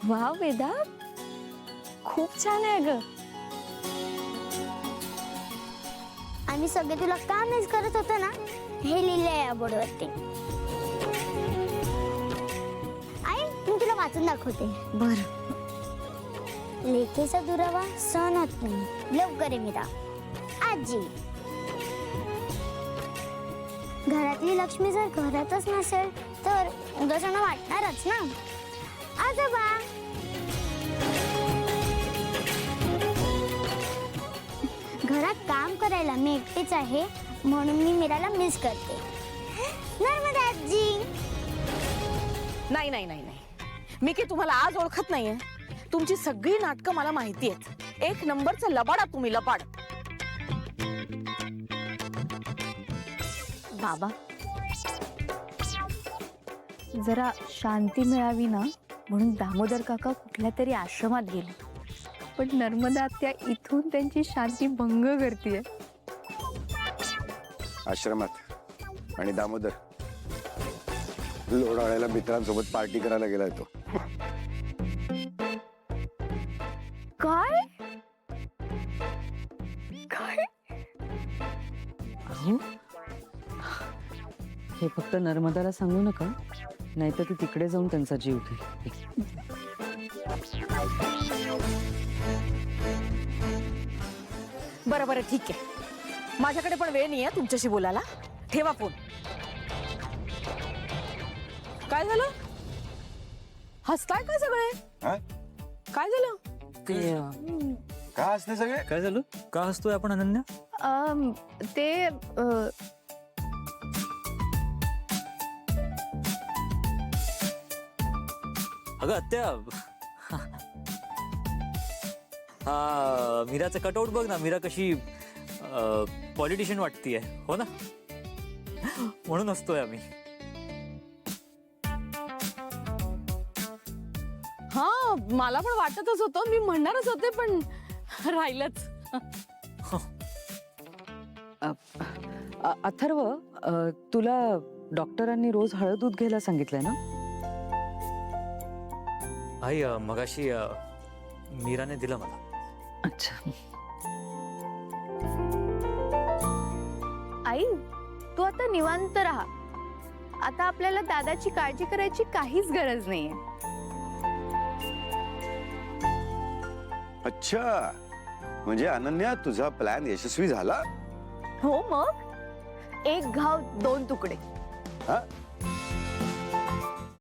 वा वेदा, खूप छान आहे ग. आम्ही सगळे तुला का मिस करत होतो ना, हे लिहिलंय या बोर्डवरती. आई, मी तुला वाचून दाखवते. बर. लेकीचा दुरावा सहन होत नाही, लवकर ये मीरा. आजी, घरातली लक्ष्मी जर घरातच नसेल तर उदासना वाटणारच ना. आजोबा, घरात काम करायला मी एकटीच आहे म्हणून मी मीराला मिस करते. नर्मदा आजी. नाही नाही नाही नाही, मी की तुम्हाला आज ओळखत नाहीये. तुमची सगळी नाटकं मला माहिती आहेत. एक नंबरचं लबाड आहात तुम्ही, लबाड. बाबा, जरा शांती मिळावी ना म्हणून दामोदर काका कुठल्या तरी आश्रमात गेले, पण नर्मदा आत्या इथून त्यांची शांती भंग करतीये. आश्रमात आणि दामोदर लोणावळ्याला मित्रांसोबत पार्टी करायला गेलाय तो. काय काय? अहो, हे फक्त नर्मदाला सांगू नका, नाहीतर ती तिकडे जाऊन त्यांचा जीव घेईल. बरं बरं, ठीक आहे. माझ्याकडे पण वेळ नाहीये तुमच्याशी बोलायला. ठेवा फोन. काय झालं? हसताय काय सगळे? हा? काय झालं? ते का असते सगळे? काय झालं? का हसतोय आपण अनन्या? ते अगं आत्या, हा मीराचं कटआउट बघ ना. मीरा कशी पॉलिटिशियन वाटतीये, हो ना? म्हणून हसतोय आम्ही. हा, मला पण वाटतच होतं, मी म्हणणारच होते पण राहिलंच. अथर्व, तुला डॉक्टरांनी रोज हळद दूध घ्यायला सांगितलंय ना? आई, मगाशी मीराने दिलं मला. अच्छा. आई, तू आता निवांत राहा. आता आपल्याला दादाची काळजी करायची काहीच गरज नाहीये. अच्छा, म्हणजे अनन्या तुझा प्लॅन यशस्वी झाला? हो मग, एक घाव दोन तुकडे. हा?